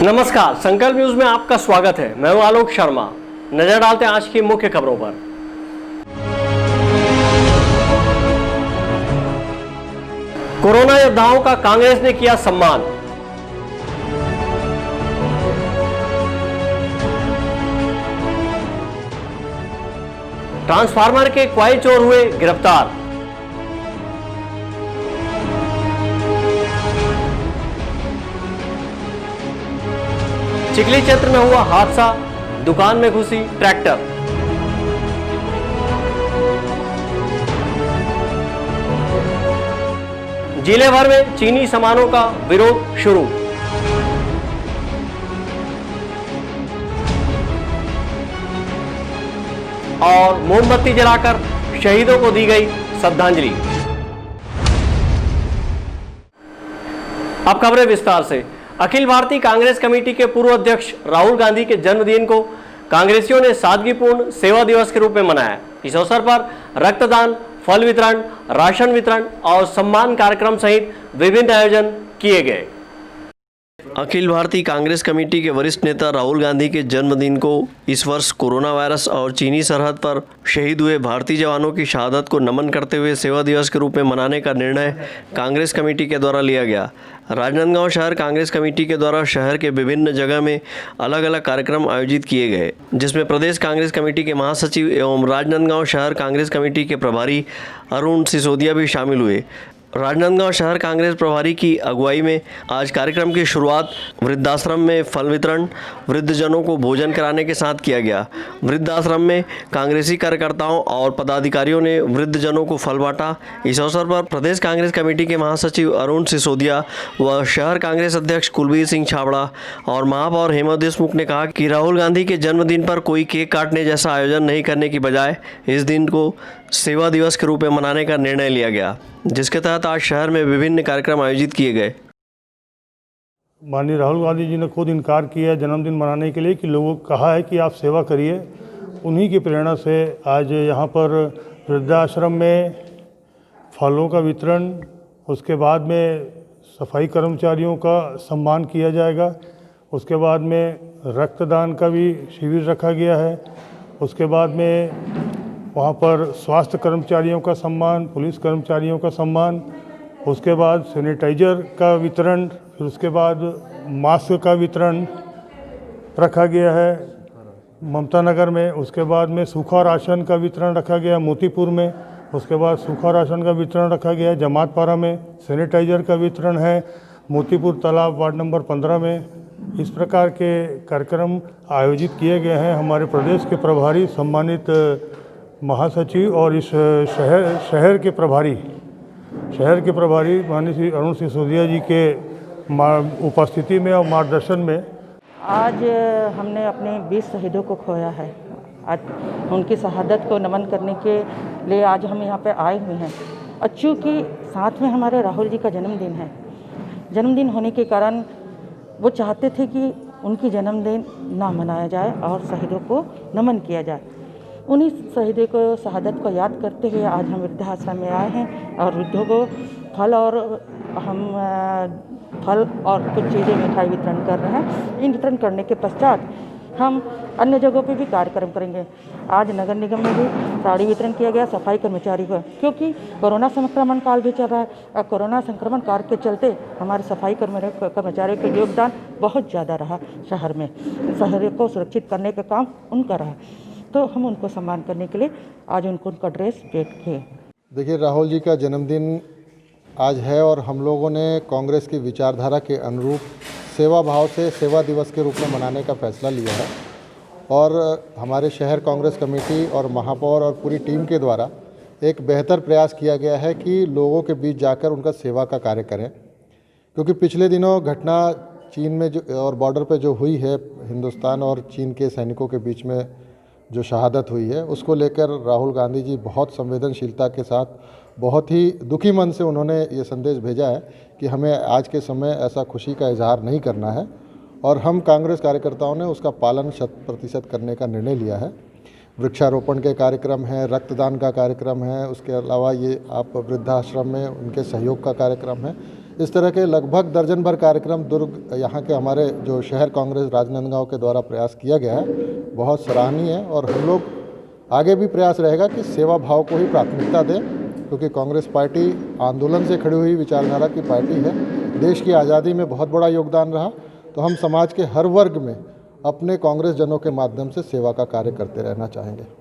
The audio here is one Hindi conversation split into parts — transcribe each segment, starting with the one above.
नमस्कार, संकल्प न्यूज में आपका स्वागत है। मैं हूं आलोक शर्मा। नजर डालते हैं आज की मुख्य खबरों पर। कोरोना योद्धाओं का कांग्रेस ने किया सम्मान। ट्रांसफार्मर के क्वाइल चोर हुए गिरफ्तार। चिखली क्षेत्र में हुआ हादसा, दुकान में घुसी ट्रैक्टर। जिले भर में चीनी सामानों का विरोध शुरू। और मोमबत्ती जलाकर शहीदों को दी गई श्रद्धांजलि। अब खबरें विस्तार से। अखिल भारतीय कांग्रेस कमेटी के पूर्व अध्यक्ष राहुल गांधी के जन्मदिन को कांग्रेसियों ने सादगीपूर्ण सेवा दिवस के रूप में मनाया। इस अवसर पर रक्तदान, फल वितरण, राशन वितरण और सम्मान कार्यक्रम सहित विभिन्न आयोजन किए गए। अखिल भारतीय कांग्रेस कमेटी के वरिष्ठ नेता राहुल गांधी के जन्मदिन को इस वर्ष कोरोना वायरस और चीनी सरहद पर शहीद हुए भारतीय जवानों की शहादत को नमन करते हुए सेवा दिवस के रूप में मनाने का निर्णय कांग्रेस कमेटी के द्वारा लिया गया। राजनांदगांव शहर कांग्रेस कमेटी के द्वारा शहर के विभिन्न जगह में अलग अलग कार्यक्रम आयोजित किए गए, जिसमें प्रदेश कांग्रेस कमेटी के महासचिव एवं राजनांदगांव शहर कांग्रेस कमेटी के प्रभारी अरुण सिसोदिया भी शामिल हुए। राजनांदगांव शहर कांग्रेस प्रभारी की अगुवाई में आज कार्यक्रम की शुरुआत वृद्धाश्रम में फल वितरण, वृद्धजनों को भोजन कराने के साथ किया गया। वृद्धाश्रम में कांग्रेसी कार्यकर्ताओं और पदाधिकारियों ने वृद्धजनों को फल बांटा। इस अवसर पर प्रदेश कांग्रेस कमेटी के महासचिव अरुण सिसोदिया व शहर कांग्रेस अध्यक्ष कुलबीर सिंह छाबड़ा और महापौर हेमा देशमुख ने कहा कि राहुल गांधी के जन्मदिन पर कोई केक काटने जैसा आयोजन नहीं करने की बजाय इस दिन को सेवा दिवस के रूप में मनाने का निर्णय लिया गया, जिसके तहत आज शहर में विभिन्न कार्यक्रम आयोजित किए गए। माननीय राहुल गांधी जी ने खुद इनकार किया है जन्मदिन मनाने के लिए कि लोगों को कहा है कि आप सेवा करिए। उन्हीं की प्रेरणा से आज यहाँ पर वृद्धाश्रम में फलों का वितरण, उसके बाद में सफाई कर्मचारियों का सम्मान किया जाएगा, उसके बाद में रक्तदान का भी शिविर रखा गया है, उसके बाद में वहाँ पर स्वास्थ्य कर्मचारियों का सम्मान, पुलिस कर्मचारियों का सम्मान, उसके बाद सैनिटाइजर का वितरण, फिर उसके बाद मास्क का वितरण रखा गया है ममता नगर में, उसके बाद में सूखा राशन का वितरण रखा गया मोतीपुर में, उसके बाद सूखा राशन का वितरण रखा गया है जमातपारा में, सैनिटाइजर का वितरण है मोतीपुर तालाब वार्ड नंबर 15 में। इस प्रकार के कार्यक्रम आयोजित किए गए हैं। हमारे प्रदेश के प्रभारी सम्मानित महासचिव और इस शहर के प्रभारी माननीय श्री अरुण सिसोदिया जी के उपस्थिति में और मार्गदर्शन में आज हमने अपने 20 शहीदों को खोया है। आज उनकी शहादत को नमन करने के लिए आज हम यहाँ पे आए हुए हैं। और चूँकि साथ में हमारे राहुल जी का जन्मदिन है, जन्मदिन होने के कारण वो चाहते थे कि उनकी जन्मदिन ना मनाया जाए और शहीदों को नमन किया जाए। उन्हीं शहीदों को शहादत को याद करते हुए आज हम वृद्धाश्रम में आए हैं और वृद्धों को फल और कुछ चीज़ें मिठाई वितरण कर रहे हैं। इन वितरण करने के पश्चात हम अन्य जगहों पे भी कार्यक्रम करेंगे। आज नगर निगम में भी साड़ी वितरण किया गया सफाई कर्मचारी को, क्योंकि कोरोना संक्रमण काल भी चल रहा है और कोरोना संक्रमण काल के चलते हमारे सफाई कर्मचारियों का योगदान बहुत ज़्यादा रहा। शहर में शहर को सुरक्षित करने का काम उनका रहा, तो हम उनको सम्मान करने के लिए आज उनका ड्रेस भेंट किए। देखिए, राहुल जी का जन्मदिन आज है और हम लोगों ने कांग्रेस की विचारधारा के अनुरूप सेवा भाव से सेवा दिवस के रूप में मनाने का फैसला लिया है। और हमारे शहर कांग्रेस कमेटी और महापौर और पूरी टीम के द्वारा एक बेहतर प्रयास किया गया है कि लोगों के बीच जाकर उनका सेवा का कार्य करें, क्योंकि पिछले दिनों घटना चीन में जो और बॉर्डर पे जो हुई है, हिंदुस्तान और चीन के सैनिकों के बीच में जो शहादत हुई है, उसको लेकर राहुल गांधी जी बहुत संवेदनशीलता के साथ, बहुत ही दुखी मन से उन्होंने ये संदेश भेजा है कि हमें आज के समय ऐसा खुशी का इजहार नहीं करना है। और हम कांग्रेस कार्यकर्ताओं ने उसका पालन 100% करने का निर्णय लिया है। वृक्षारोपण के कार्यक्रम हैं, रक्तदान का कार्यक्रम है, उसके अलावा ये आप वृद्धाश्रम में उनके सहयोग का कार्यक्रम है। इस तरह के लगभग दर्जन भर कार्यक्रम दुर्ग यहाँ के हमारे जो शहर कांग्रेस राजनांदगांव के द्वारा प्रयास किया गया है, बहुत सराहनीय है। और हम लोग आगे भी प्रयास रहेगा कि सेवा भाव को ही प्राथमिकता दें, क्योंकि कांग्रेस पार्टी आंदोलन से खड़ी हुई विचारधारा की पार्टी है। देश की आज़ादी में बहुत बड़ा योगदान रहा, तो हम समाज के हर वर्ग में अपने कांग्रेस जनों के माध्यम से सेवा का कार्य करते रहना चाहेंगे।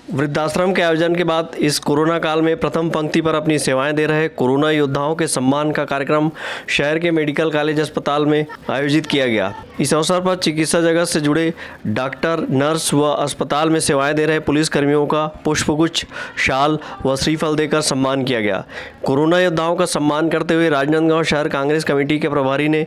वृद्धाश्रम के आयोजन के बाद इस कोरोना काल में प्रथम पंक्ति पर अपनी सेवाएं दे रहे कोरोना योद्धाओं के सम्मान का कार्यक्रम शहर के मेडिकल कॉलेज अस्पताल में आयोजित किया गया। इस अवसर पर चिकित्सा जगत से जुड़े डॉक्टर, नर्स व अस्पताल में सेवाएं दे रहे पुलिस कर्मियों का पुष्पगुच्छ, शाल व श्रीफल देकर सम्मान किया गया। कोरोना योद्धाओं का सम्मान करते हुए राजनांदगांव शहर कांग्रेस कमेटी के प्रभारी ने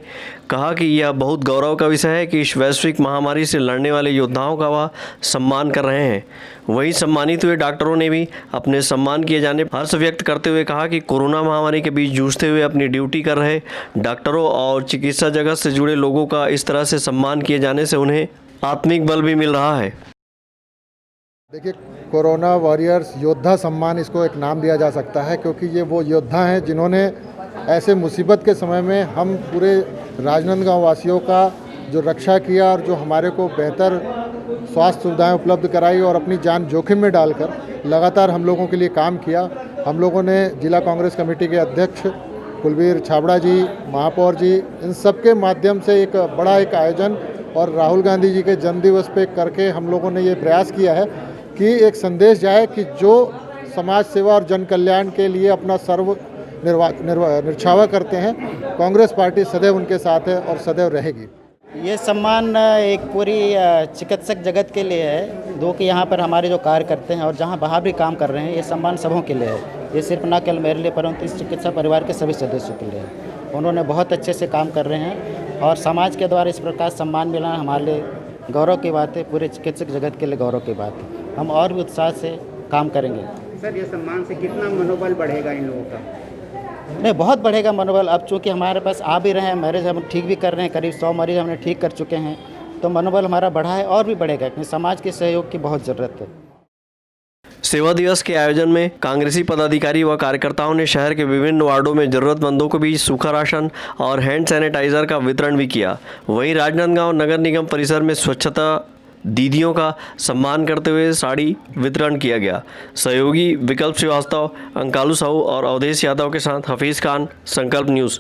कहा कि यह बहुत गौरव का विषय है कि इस वैश्विक महामारी से लड़ने वाले योद्धाओं का वह सम्मान कर रहे हैं। वहीं सम्मानित हुए डॉक्टरों ने भी अपने सम्मान किए जाने पर हर्ष व्यक्त करते हुए कहा कि कोरोना महामारी के बीच जूझते हुए अपनी ड्यूटी कर रहे डॉक्टरों और चिकित्सा जगत से जुड़े लोगों का इस तरह से सम्मान किए जाने से उन्हें आत्मिक बल भी मिल रहा है। देखिए, कोरोना वॉरियर्स योद्धा सम्मान इसको एक नाम दिया जा सकता है, क्योंकि ये वो योद्धा हैं जिन्होंने ऐसे मुसीबत के समय में हम पूरे राजनांदगांव वासियों का जो रक्षा किया और जो हमारे को बेहतर स्वास्थ्य सुविधाएं उपलब्ध कराई और अपनी जान जोखिम में डालकर लगातार हम लोगों के लिए काम किया। हम लोगों ने जिला कांग्रेस कमेटी के अध्यक्ष कुलवीर छाबड़ा जी, महापौर जी, इन सब के माध्यम से एक बड़ा आयोजन और राहुल गांधी जी के जन्मदिवस पे करके हम लोगों ने ये प्रयास किया है कि एक संदेश जाए कि जो समाज सेवा और जन कल्याण के लिए अपना सर्व निर्छावा करते हैं, कांग्रेस पार्टी सदैव उनके साथ है और सदैव रहेगी। ये सम्मान एक पूरी चिकित्सक जगत के लिए है, जो कि यहाँ पर हमारे जो कार्य करते हैं और जहाँ बाहर भी काम कर रहे हैं, ये सम्मान सबों के लिए है। ये सिर्फ ना केवल मेरे लिए परंतु इस चिकित्सा परिवार के सभी सदस्यों के लिए है। उन्होंने बहुत अच्छे से काम कर रहे हैं और समाज के द्वारा इस प्रकार सम्मान मिलना हमारे लिए गौरव की बात है। पूरे चिकित्सक जगत के लिए गौरव की बात है। हम और भी उत्साह से काम करेंगे। सर, ये सम्मान से कितना मनोबल बढ़ेगा इन लोगों का? नहीं, बहुत बढ़ेगा मनोबल। अब चूँकि हमारे पास आ भी रहे हैं मरीज, हम ठीक भी कर रहे हैं, करीब 100 मरीज हमने ठीक कर चुके हैं, तो मनोबल हमारा बढ़ा है और भी बढ़ेगा, क्योंकि समाज के सहयोग की बहुत ज़रूरत है। सेवा दिवस के आयोजन में कांग्रेसी पदाधिकारी व कार्यकर्ताओं ने शहर के विभिन्न वार्डों में जरूरतमंदों को भी सूखा राशन और हैंड सैनिटाइजर का वितरण भी किया। वहीं राजनांदगांव नगर निगम परिसर में स्वच्छता दीदियों का सम्मान करते हुए साड़ी वितरण किया गया। सहयोगी विकल्प श्रीवास्तव, अंकालू साहू और अवधेश यादव के साथ हफीज खान, संकल्प न्यूज़।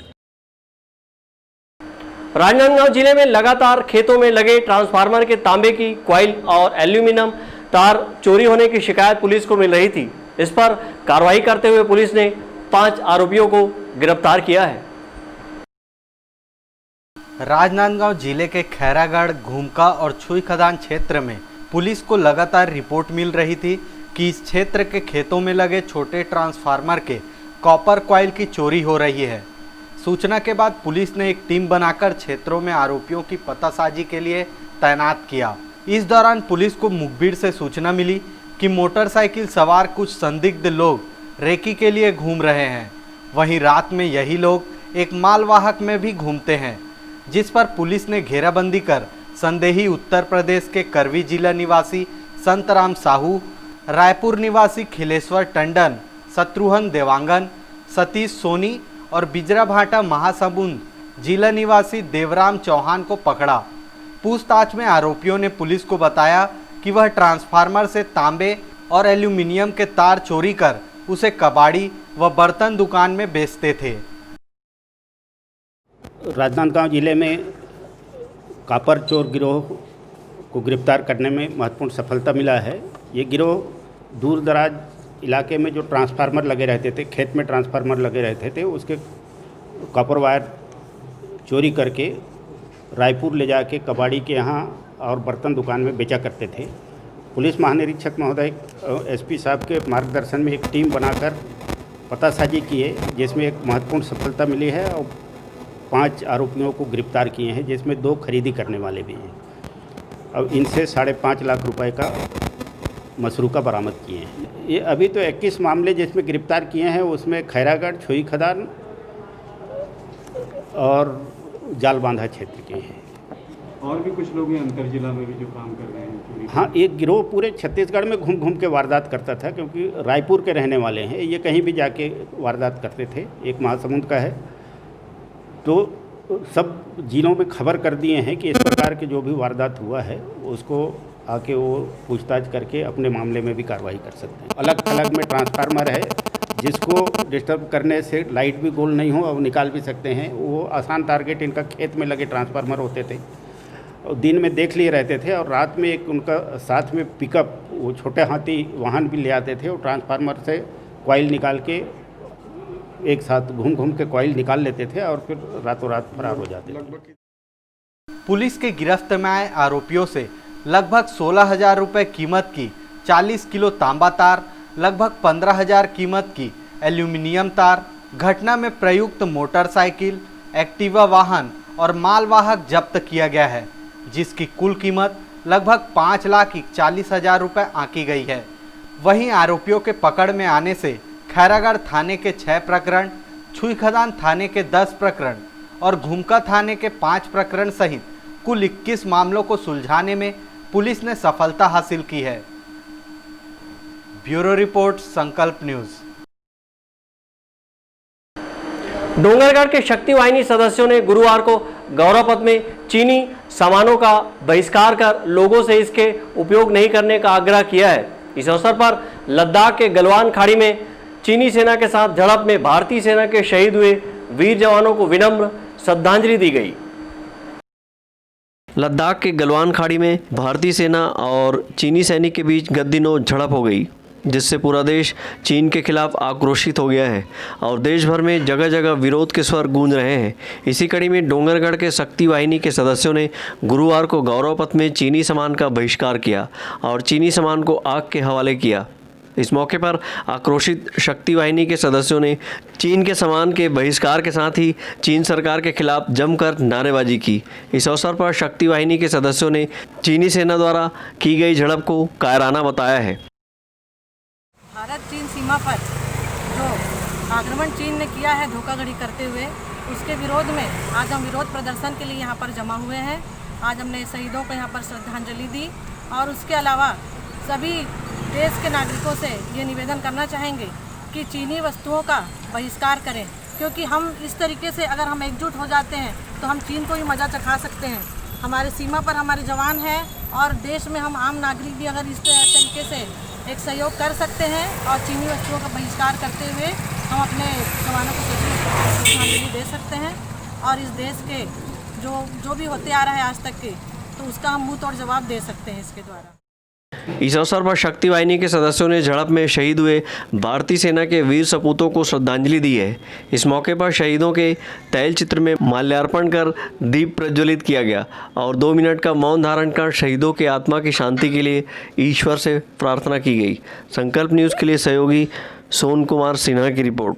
राजनांदगांव जिले में लगातार खेतों में लगे ट्रांसफार्मर के तांबे की क्वाइल और एल्यूमिनियम तार चोरी होने की शिकायत पुलिस को मिल रही थी। इस पर कार्रवाई करते हुए पुलिस ने 5 आरोपियों को गिरफ्तार किया है। राजनांदगांव जिले के खैरागढ़, घूमका और छुई खदान क्षेत्र में पुलिस को लगातार रिपोर्ट मिल रही थी कि इस क्षेत्र के खेतों में लगे छोटे ट्रांसफार्मर के कॉपर कॉइल की चोरी हो रही है। सूचना के बाद पुलिस ने एक टीम बनाकर क्षेत्रों में आरोपियों की पतासाजी के लिए तैनात किया। इस दौरान पुलिस को मुखबिर से सूचना मिली कि मोटरसाइकिल सवार कुछ संदिग्ध लोग रेकी के लिए घूम रहे हैं। वहीं रात में यही लोग एक मालवाहक में भी घूमते हैं, जिस पर पुलिस ने घेराबंदी कर संदेही उत्तर प्रदेश के करवी जिला निवासी संतराम साहू, रायपुर निवासी खिलेश्वर टंडन, शत्रुघ्न देवांगन, सतीश सोनी और बिजराभाटा महासमुंद जिला निवासी देवराम चौहान को पकड़ा। पूछताछ में आरोपियों ने पुलिस को बताया कि वह ट्रांसफार्मर से तांबे और एल्यूमिनियम के तार चोरी कर उसे कबाड़ी व बर्तन दुकान में बेचते थे। राजनांदगांव जिले में कॉपर चोर गिरोह को गिरफ्तार करने में महत्वपूर्ण सफलता मिला है। ये गिरोह दूर दराज इलाके में जो ट्रांसफार्मर लगे रहते थे, खेत में ट्रांसफार्मर लगे रहते थे, उसके कॉपर वायर चोरी करके रायपुर ले जाके कबाड़ी के यहाँ और बर्तन दुकान में बेचा करते थे। पुलिस महानिरीक्षक महोदय एसपी साहब के मार्गदर्शन में एक टीम बनाकर पतासाजी की है, जिसमें एक महत्वपूर्ण सफलता मिली है और 5 आरोपियों को गिरफ्तार किए हैं, जिसमें 2 खरीदी करने वाले भी हैं। अब इनसे 5.5 लाख रुपए का मसरूका बरामद किए हैं। ये अभी तो 21 मामले जिसमें गिरफ्तार किए हैं, उसमें खैरागढ़, छुई खदान और जाल बांधा क्षेत्र के हैं। और भी कुछ लोग हैं अंतर जिला में भी जो काम कर रहे हैं? हाँ, एक गिरोह पूरे छत्तीसगढ़ में घूम घूम के वारदात करता था, क्योंकि रायपुर के रहने वाले हैं। ये कहीं भी जाके वारदात करते थे। एक महासमुंद का है तो सब जिलों में खबर कर दिए हैं कि इस प्रकार के जो भी वारदात हुआ है उसको आके वो पूछताछ करके अपने मामले में भी कार्रवाई कर सकते हैं। अलग अलग में ट्रांसफार्मर है जिसको डिस्टर्ब करने से लाइट भी गोल नहीं हो और निकाल भी सकते हैं। वो आसान टारगेट इनका खेत में लगे ट्रांसफार्मर होते थे और दिन में देख लिए रहते थे और रात में एक उनका साथ में पिकअप वो छोटे हाथी वाहन भी ले आते थे और ट्रांसफार्मर से कॉइल निकाल के एक साथ घूम घूम के कॉइल निकाल लेते थे और फिर रातों रात फरार हो जाते थे। पुलिस के गिरफ्त में आए आरोपियों से लगभग 16,000 रुपये कीमत की 40 किलो तांबा तार, लगभग 15,000 कीमत की एल्यूमिनियम तार, घटना में प्रयुक्त मोटरसाइकिल, एक्टिवा वाहन और मालवाहक जब्त किया गया है, जिसकी कुल कीमत लगभग 5,41,000 रुपये आंकी गई है। वहीं आरोपियों के पकड़ में आने से खैरागढ़ थाने के 6 प्रकरण, छुईखदान थाने के 10 प्रकरण और घुमका थाने के 5 प्रकरण सहित कुल 21 मामलों को सुलझाने में पुलिस ने सफलता हासिल की है। ब्यूरो रिपोर्ट, संकल्प न्यूज। डोंगरगढ़ के शक्ति वाहिनी सदस्यों ने गुरुवार को गौरव पथ में चीनी सामानों का बहिष्कार कर लोगों से इसके उपयोग नहीं करने का आग्रह किया है। इस अवसर पर लद्दाख के गलवान खाड़ी में चीनी सेना के साथ झड़प में भारतीय सेना के शहीद हुए वीर जवानों को विनम्र श्रद्धांजलि दी गई। लद्दाख के गलवान खाड़ी में भारतीय सेना और चीनी सैनिक के बीच गत दिनों झड़प हो गई, जिससे पूरा देश चीन के खिलाफ आक्रोशित हो गया है और देश भर में जगह जगह विरोध के स्वर गूंज रहे हैं। इसी कड़ी में डोंगरगढ़ के शक्ति वाहिनी के सदस्यों ने गुरुवार को गौरव पथ में चीनी सामान का बहिष्कार किया और चीनी सामान को आग के हवाले किया। इस मौके पर आक्रोशित शक्ति वाहिनी के सदस्यों ने चीन के सामान के बहिष्कार के साथ ही चीन सरकार के खिलाफ जमकर नारेबाजी की। इस अवसर पर शक्ति वाहिनी के सदस्यों ने चीनी सेना द्वारा की गई झड़प को कायराना बताया है। भारत चीन सीमा पर जो आक्रमण चीन ने किया है धोखाधड़ी करते हुए, उसके विरोध में आज हम विरोध प्रदर्शन के लिए यहाँ पर जमा हुए हैं। आज हमने शहीदों को यहाँ पर श्रद्धांजलि दी और उसके अलावा सभी देश के नागरिकों से ये निवेदन करना चाहेंगे कि चीनी वस्तुओं का बहिष्कार करें, क्योंकि हम इस तरीके से अगर हम एकजुट हो जाते हैं तो हम चीन को भी मज़ा चखा सकते हैं। हमारे सीमा पर हमारे जवान हैं और देश में हम आम नागरिक भी अगर इस तरीके से एक सहयोग कर सकते हैं और चीनी वस्तुओं का बहिष्कार करते हुए हम अपने जवानों को श्रद्धांजलि दे सकते हैं और इस देश के जो भी होते आ रहा है आज तक के, तो उसका हम मुंह तोड़ जवाब दे सकते हैं इसके द्वारा। इस अवसर पर शक्ति वाहिनी के सदस्यों ने झड़प में शहीद हुए भारतीय सेना के वीर सपूतों को श्रद्धांजलि दी है। इस मौके पर शहीदों के तैल चित्र में माल्यार्पण कर दीप प्रज्वलित किया गया और 2 मिनट का मौन धारण कर शहीदों के आत्मा की शांति के लिए ईश्वर से प्रार्थना की गई। संकल्प न्यूज़ के लिए सहयोगी सोन कुमार सिन्हा की रिपोर्ट।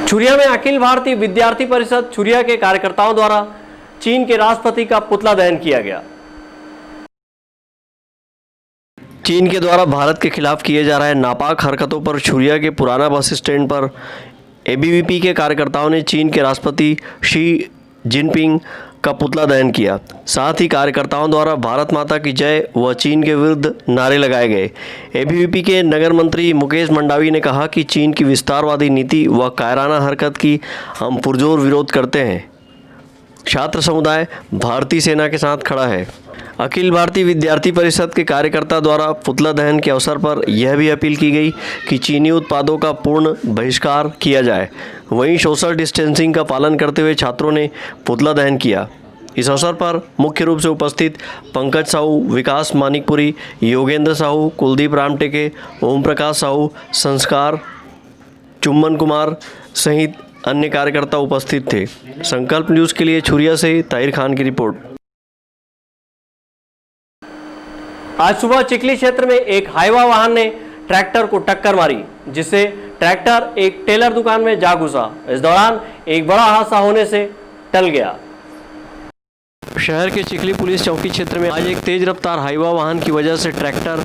छुरिया में अखिल भारतीय विद्यार्थी परिषद छुरिया के कार्यकर्ताओं द्वारा चीन के राष्ट्रपति का पुतला दहन किया गया। चीन के द्वारा भारत के खिलाफ किए जा रहे नापाक हरकतों पर छुरिया के पुराना बस स्टैंड पर एबीवीपी के कार्यकर्ताओं ने चीन के राष्ट्रपति शी जिनपिंग का पुतला दहन किया। साथ ही कार्यकर्ताओं द्वारा भारत माता की जय व चीन के विरुद्ध नारे लगाए गए। एबीवीपी के नगर मंत्री मुकेश मंडावी ने कहा कि चीन की विस्तारवादी नीति व कायराना हरकत की हम पुरजोर विरोध करते हैं। छात्र समुदाय भारतीय सेना के साथ खड़ा है। अखिल भारतीय विद्यार्थी परिषद के कार्यकर्ता द्वारा पुतला दहन के अवसर पर यह भी अपील की गई कि चीनी उत्पादों का पूर्ण बहिष्कार किया जाए। वहीं सोशल डिस्टेंसिंग का पालन करते हुए छात्रों ने पुतला दहन किया। इस अवसर पर मुख्य रूप से उपस्थित पंकज साहू, विकास मानिकपुरी, योगेंद्र साहू, कुलदीप रामटेके, ओम प्रकाश साहू, संस्कार, चुम्बन कुमार सहित अन्य कार्यकर्ता उपस्थित थे। संकल्प न्यूज़ के लिए छुरिया से ताहिर खान की रिपोर्ट। आज सुबह चिखली क्षेत्र में एक हाईवा वाहन ने ट्रैक्टर को टक्कर मारी, जिससे ट्रैक्टर एक टेलर दुकान में जा घुसा। इस दौरान एक बड़ा हादसा होने से टल गया। शहर के चिखली पुलिस चौकी क्षेत्र में आज एक तेज रफ्तार हाईवा वाहन की वजह से ट्रैक्टर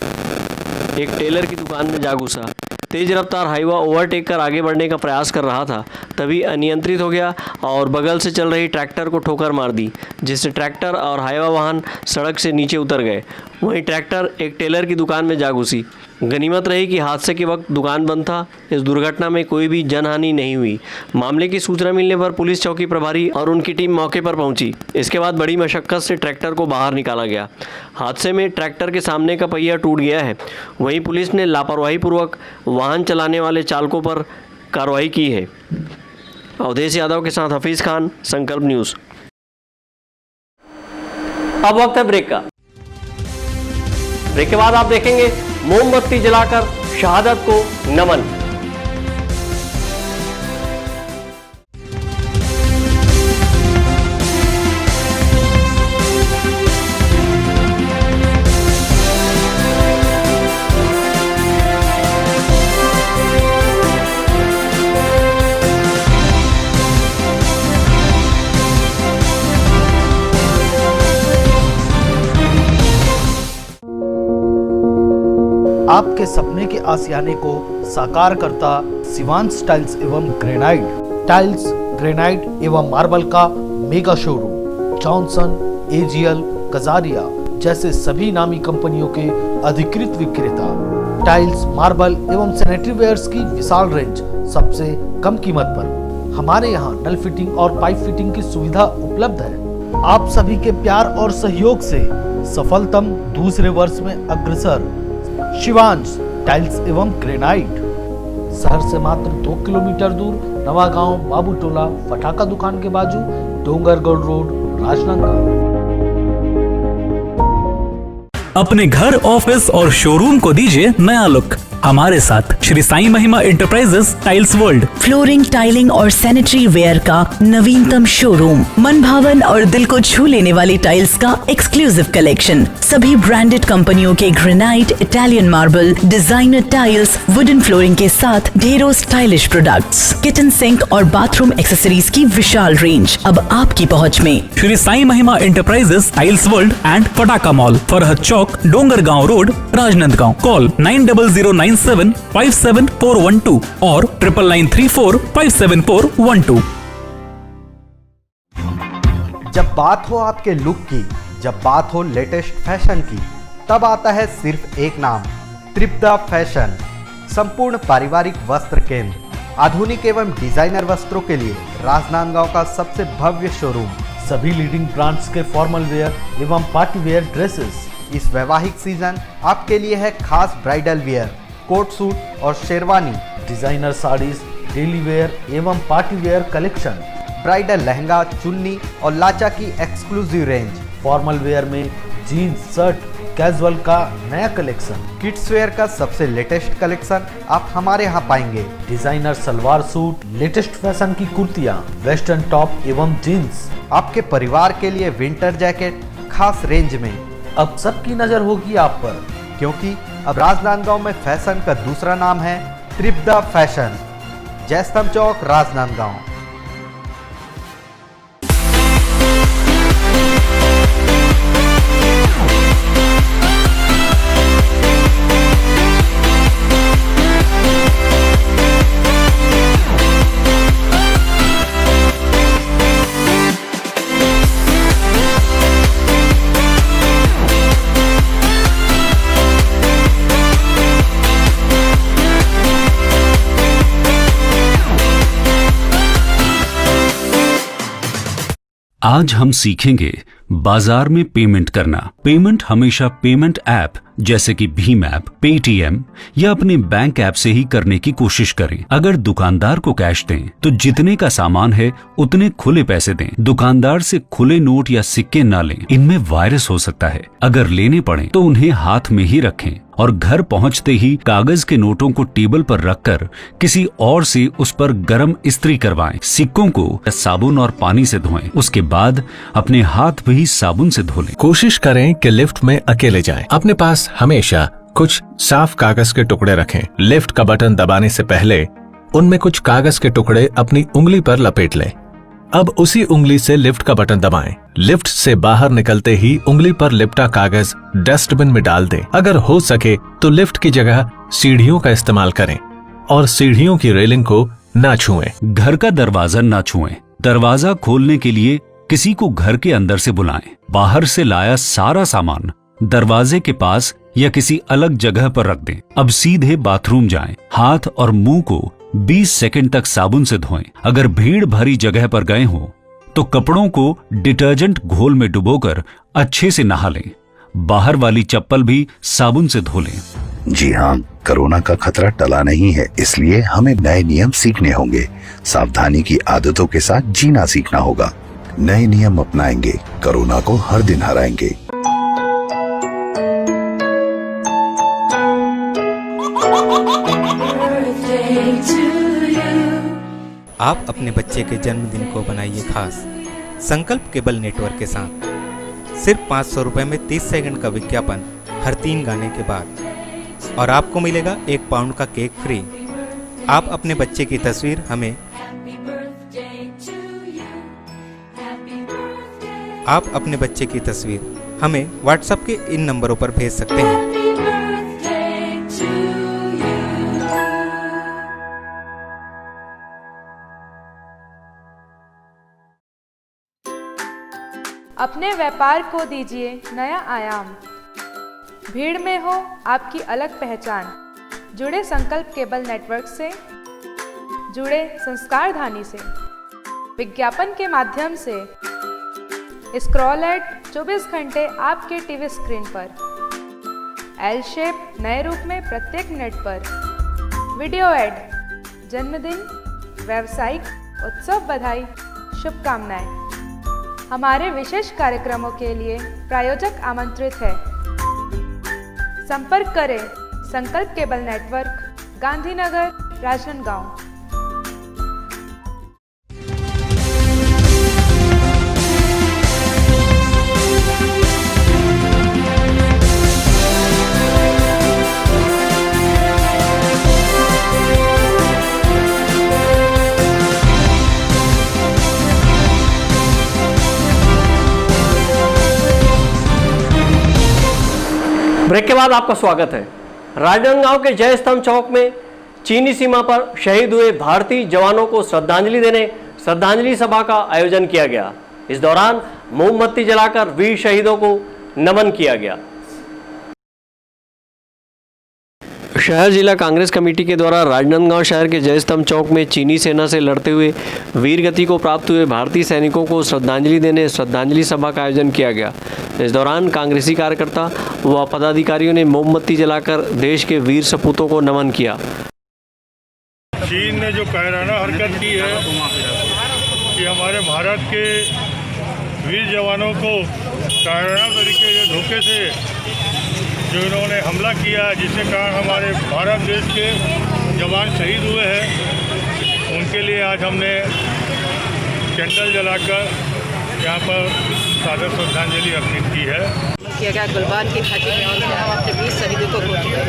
एक टेलर की दुकान में जा घुसा। तेज रफ्तार हाईवा ओवरटेक कर आगे बढ़ने का प्रयास कर रहा था, तभी अनियंत्रित हो गया और बगल से चल रही ट्रैक्टर को ठोकर मार दी, जिससे ट्रैक्टर और हाईवा वाहन सड़क से नीचे उतर गए। वहीं ट्रैक्टर एक टेलर की दुकान में जा घुसी। गनीमत रही कि हादसे के वक्त दुकान बंद था। इस दुर्घटना में कोई भी जनहानि नहीं हुई। मामले की सूचना मिलने पर पुलिस चौकी प्रभारी और उनकी टीम मौके पर पहुंची। इसके बाद बड़ी मशक्कत से ट्रैक्टर को बाहर निकाला गया। हादसे में ट्रैक्टर के सामने का पहिया टूट गया है। वहीं पुलिस ने लापरवाही पूर्वक वाहन चलाने वाले चालकों पर कार्रवाई की है। अवधेश यादव के साथ हफीज खान, संकल्प न्यूज। अब वक्त है ब्रेक का। ब्रेक के बाद आप देखेंगे मोमबत्ती जलाकर शहादत को नमन। आपके सपने के आशियाने को साकार करता शिवांश टाइल्स एवं ग्रेनाइट। टाइल्स, ग्रेनाइट एवं मार्बल का mega showroom. Johnson, AGL, Kajaria जैसे सभी नामी कंपनियों के अधिकृत विक्रेता। टाइल्स, मार्बल एवं सैनिटरी वेयर्स की विशाल रेंज सबसे कम कीमत पर। हमारे यहाँ नल फिटिंग और पाइप फिटिंग की सुविधा उपलब्ध है। आप सभी के प्यार और सहयोग से सफलतम दूसरे वर्ष में अग्रसर शिवांश टाइल्स एवं ग्रेनाइट। शहर से मात्र 2 किलोमीटर दूर, नवागांव बाबू टोला फटाका दुकान के बाजू, डोंगरगढ़ रोड, राजनांदगांव। अपने घर, ऑफिस और शोरूम को दीजिए नया लुक हमारे साथ श्री साईं महिमा enterprises tiles world. Flooring, tiling और सैनिटरी वेयर का नवीनतम शोरूम। मन भावन और दिल को छू लेने वाली टाइल्स का एक्सक्लूसिव कलेक्शन। सभी ब्रांडेड कंपनियों के granite, Italian marble, designer tiles, wooden flooring के साथ ढेरों स्टाइलिश प्रोडक्ट्स। किचन सिंक और बाथरूम एक्सेसरीज की विशाल रेंज अब आपकी पहुंच में। श्री साईं महिमा एंटरप्राइजेस टाइल्स वर्ल्ड एंड फटाका मॉल, फरहद चौक, डोंगरगांव रोड, राजनांदगांव। कॉल 9009757412 और 9994574412। जब बात हो आपके लुक की, जब बात हो लेटेस्ट फैशन की, तब आता है सिर्फ एक नाम, त्रिपदा फैशन। संपूर्ण पारिवारिक वस्त्र केंद्र। आधुनिक एवं डिजाइनर वस्त्रों के लिए राजनांदगांव का सबसे भव्य शोरूम। सभी लीडिंग ब्रांड्स के फॉर्मल वेयर एवं पार्टी वेयर ड्रेसेस। इस वैवाहिक सीजन आपके लिए है खास ब्राइडल वेयर, कोट सूट और sherwani, designer saris, daily wear एवं party wear collection, bridal lehenga, चुन्नी और लाचा की एक्सक्लूसिव रेंज। फॉर्मल वेयर में जीन्स, शर्ट, कैजुअल का नया कलेक्शन। किड्स वेयर का सबसे लेटेस्ट कलेक्शन आप हमारे यहाँ पाएंगे। Designer salwar suit, latest fashion की कुर्तियाँ, वेस्टर्न टॉप एवं जीन्स। आपके परिवार के लिए विंटर जैकेट खास रेंज में। अब सबकी नजर होगी आप पर, क्योंकि अब राजनांदगांव में फैशन का दूसरा नाम है त्रिपदा फैशन। जयस्तंभ चौक, राजनांदगांव। आज हम सीखेंगे बाजार में पेमेंट करना। पेमेंट हमेशा पेमेंट ऐप जैसे कि भीम ऐप, पेटीएम या अपने बैंक ऐप से ही करने की कोशिश करें। अगर दुकानदार को कैश दें तो जितने का सामान है उतने खुले पैसे दें। दुकानदार से खुले नोट या सिक्के ना लें, इनमें वायरस हो सकता है। अगर लेने पड़े तो उन्हें हाथ में ही रखें और घर पहुंचते ही कागज के नोटों को टेबल पर रखकर किसी और से उस पर गर्म इस्त्री करवाएं। सिक्कों को साबुन और पानी से धोएं, उसके बाद अपने हाथ भी साबुन से धो लें। कोशिश करें कि लिफ्ट में अकेले जाएं। अपने पास हमेशा कुछ साफ कागज के टुकड़े रखें। लिफ्ट का बटन दबाने से पहले उनमें कुछ कागज के टुकड़े अपनी उंगली पर लपेट लें। अब उसी उंगली से लिफ्ट का बटन दबाएं। लिफ्ट से बाहर निकलते ही उंगली पर लिपटा कागज डस्टबिन में डाल दें। अगर हो सके तो लिफ्ट की जगह सीढ़ियों का इस्तेमाल करें और सीढ़ियों की रेलिंग को ना छुएं। घर का दरवाजा ना छुएं। दरवाजा खोलने के लिए किसी को घर के अंदर से बुलाएं। बाहर से लाया सारा सामान दरवाजे के पास या किसी अलग जगह पर रख दें। अब सीधे बाथरूम जाएं। हाथ और मुंह को 20 सेकंड तक साबुन से धोएं। अगर भीड़ भरी जगह पर गए हो तो कपड़ों को डिटर्जेंट घोल में डुबोकर अच्छे से नहा लें। बाहर वाली चप्पल भी साबुन से धो लें। जी हाँ, कोरोना का खतरा टला नहीं है, इसलिए हमें नए नियम सीखने होंगे। सावधानी की आदतों के साथ जीना सीखना होगा। नए नियम अपनाएंगे, कोरोना को हर दिन हराएंगे। आप अपने बच्चे के जन्मदिन को बनाइए खास संकल्प केबल नेटवर्क के साथ। सिर्फ 500 रुपये में 30 सेकंड का विज्ञापन हर 3 गाने के बाद, और आपको मिलेगा 1 पाउंड का केक फ्री। आप अपने बच्चे की तस्वीर हमें व्हाट्सएप के इन नंबरों पर भेज सकते हैं। अपने व्यापार को दीजिए नया आयाम। भीड़ में हो आपकी अलग पहचान। जुड़े संकल्प केबल नेटवर्क से, जुड़े संस्कार धानी से। विज्ञापन के माध्यम से स्क्रॉल एड 24 घंटे आपके टीवी स्क्रीन पर। एल शेप नए रूप में प्रत्येक मिनट पर। वीडियो एड, जन्मदिन, व्यावसायिक उत्सव बधाई, शुभकामनाएं। हमारे विशेष कार्यक्रमों के लिए प्रायोजक आमंत्रित है। संपर्क करें Sankalp cable network, Gandhinagar, Rajnandgaon. Break के बाद आपका स्वागत है। राजनांदगांव के जय स्तंभ चौक में चीनी सीमा पर शहीद हुए भारतीय जवानों को श्रद्धांजलि देने श्रद्धांजलि सभा का आयोजन किया गया। इस दौरान मोमबत्ती जलाकर वीर शहीदों को नमन किया गया। शहर जिला कांग्रेस कमेटी के द्वारा राजनांदगांव शहर के जय स्तंभ चौक में चीनी सेना से लड़ते हुए वीर गति को प्राप्त हुए भारतीय सैनिकों को श्रद्धांजलि देने श्रद्धांजलि सभा का आयोजन किया गया। इस दौरान कांग्रेसी कार्यकर्ता व पदाधिकारियों ने मोमबत्ती जलाकर देश के वीर सपूतों को नमन किया। चीन ने जो कायराना हरकत की है कि हमारे भारत के वीर जवानों को कायराना तरीके से धोखे से जो इन्होंने हमला किया, जिसके कारण हमारे भारत देश के जवान शहीद हुए हैं, उनके लिए आज हमने कैंडल जलाकर यहाँ पर सादर श्रद्धांजलि अर्पित की है। किया गया गुलबान की घाटी में और अपने 20 शहीदों को खो चुके।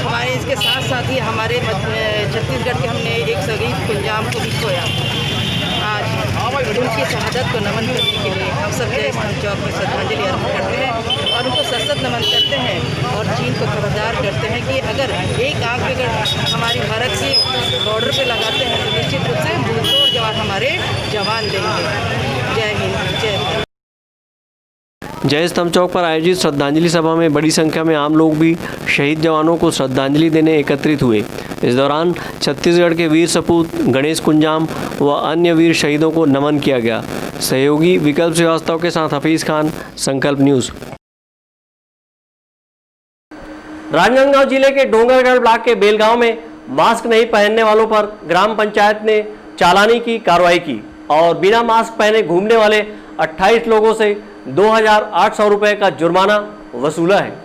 हमारे इसके साथ साथ ही हमारे छत्तीसगढ़ के हमने एक शहीद कुंजाम को भी खोया। आज उनकी शहादत को नमन करने के लिए हम सब जय स्तंभ चौक में श्रद्धांजलि अर्पित करते हैं और उनको सशक्त नमन करते हैं और चीन को खबरदार करते हैं कि अगर एक आंख भी अगर हमारी भारत की बॉर्डर पे लगाते हैं तो निश्चित रूप से मुंहतोड़ जवाब हमारे जवान देंगे। जय हिंद, जय भारत। जय स्तंभ चौक पर आयोजित श्रद्धांजलि सभा में बड़ी संख्या में आम लोग भी शहीद जवानों को श्रद्धांजलि देने एकत्रित हुए। इस दौरान छत्तीसगढ़ के वीर सपूत गणेश कुंजाम व अन्य वीर शहीदों को नमन किया गया। सहयोगी विकल्प श्रीवास्तव के साथ हफीज खान, संकल्प न्यूज। राजनांदगांव जिले के डोंगरगढ़ ब्लॉक के बेलगांव में मास्क नहीं पहनने वालों पर ग्राम पंचायत ने चालानी की कार्रवाई की और बिना मास्क पहने घूमने वाले 28 लोगों से 2,800 रुपये का जुर्माना वसूला है।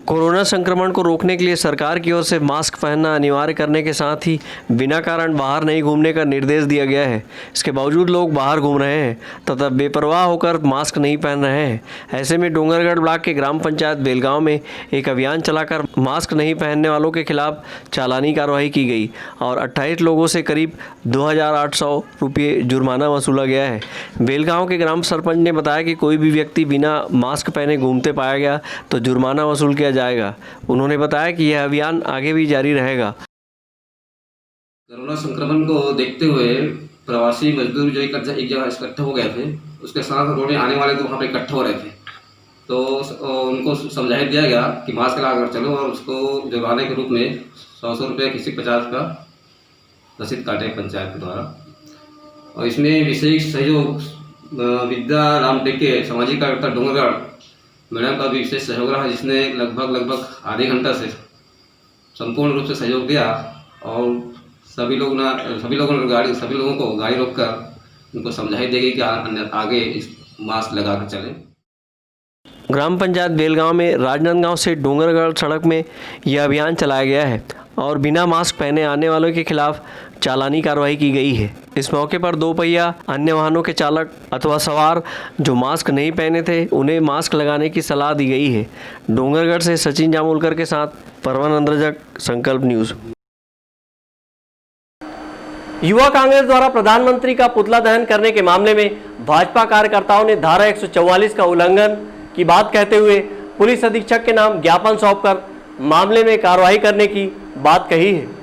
कोरोना संक्रमण को रोकने के लिए सरकार की ओर से मास्क पहनना अनिवार्य करने के साथ ही बिना कारण बाहर नहीं घूमने का निर्देश दिया गया है। इसके बावजूद लोग बाहर घूम रहे हैं तथा बेपरवाह होकर मास्क नहीं पहन रहे हैं। ऐसे में डोंगरगढ़ ब्लॉक के ग्राम पंचायत बेलगांव में एक अभियान चलाकर मास्क नहीं पहनने वालों के खिलाफ चालानी कार्रवाई की गई और 28 लोगों से करीब 2,800 रुपये जुर्माना वसूला गया है। बेलगांव के ग्राम सरपंच ने बताया कि कोई भी व्यक्ति बिना मास्क पहने घूमते पाया गया तो जुर्माना वसूल किया जाएगा। उन्होंने बताया कि यह अभियान आगे भी जारी रहेगा। कोरोना संक्रमण को देखते हुए प्रवासी मजदूर जो एक जगह इकट्ठे हो गए थे, उसके साथ रोडे आने वाले तो वहाँ पे इकट्ठे हो रहे थे। तो उनको समझाई दिया गया कि मास्क लगा कर चलो और उसको जुर्माने के रूप में 100 रुपये किसी 50 का रसीद काटे पंचायत के द्वारा। और इसमें विशेष सहयोग विद्या राम टेके सामाजिक कार्यकर्ता डोंगरगढ़ मैडम का भी विशेष सहयोग रहा, जिसने लगभग आधे घंटा से संपूर्ण रूप से सहयोग दिया और सभी लोगों को गाड़ी रोककर उनको समझाई देगी कि आगे इस मास्क लगा कर चलें। ग्राम पंचायत बेलगांव में राजनांदगांव से डोंगरगढ़ सड़क में यह अभियान चलाया गया है और बिना मास्क पहने आने वालों के खिलाफ चालानी कार्रवाई की गई है। इस मौके पर 2 पहिया अन्य वाहनों के चालक अथवा सवार जो मास्क नहीं पहने थे उन्हें मास्क लगाने की सलाह दी गई है। डोंगरगढ़ से सचिन जामोलकर के साथ परमानंद रजक, संकल्प न्यूज़। युवा कांग्रेस द्वारा प्रधानमंत्री का पुतला दहन करने के मामले में भाजपा कार्यकर्ताओं ने धारा 144 का उल्लंघन की बात कहते हुए पुलिस अधीक्षक के नाम ज्ञापन सौंपकर मामले में कार्रवाई करने की बात कही है।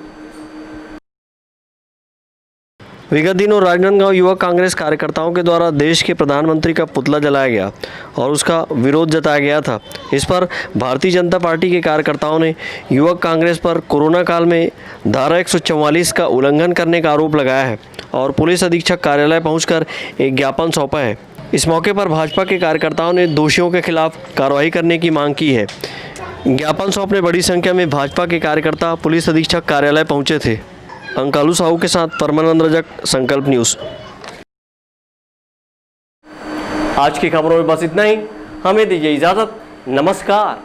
विगत दिनों राजनांदगांव युवक कांग्रेस कार्यकर्ताओं के द्वारा देश के प्रधानमंत्री का पुतला जलाया गया और उसका विरोध जताया गया था। इस पर भारतीय जनता पार्टी के कार्यकर्ताओं ने युवक कांग्रेस पर कोरोना काल में धारा 144 का उल्लंघन करने का आरोप लगाया है और पुलिस अधीक्षक कार्यालय पहुंचकर एक ज्ञापन सौंपा है। इस मौके पर भाजपा के कार्यकर्ताओं ने दोषियों के खिलाफ कार्रवाई करने की मांग की है। ज्ञापन सौंपने बड़ी संख्या में भाजपा के कार्यकर्ता पुलिस अधीक्षक कार्यालय पहुंचे थे। अंकालू साहू के साथ परमानंद रजक, संकल्प न्यूज़। आज की खबरों में बस इतना ही। हमें दीजिए इजाज़त। नमस्कार।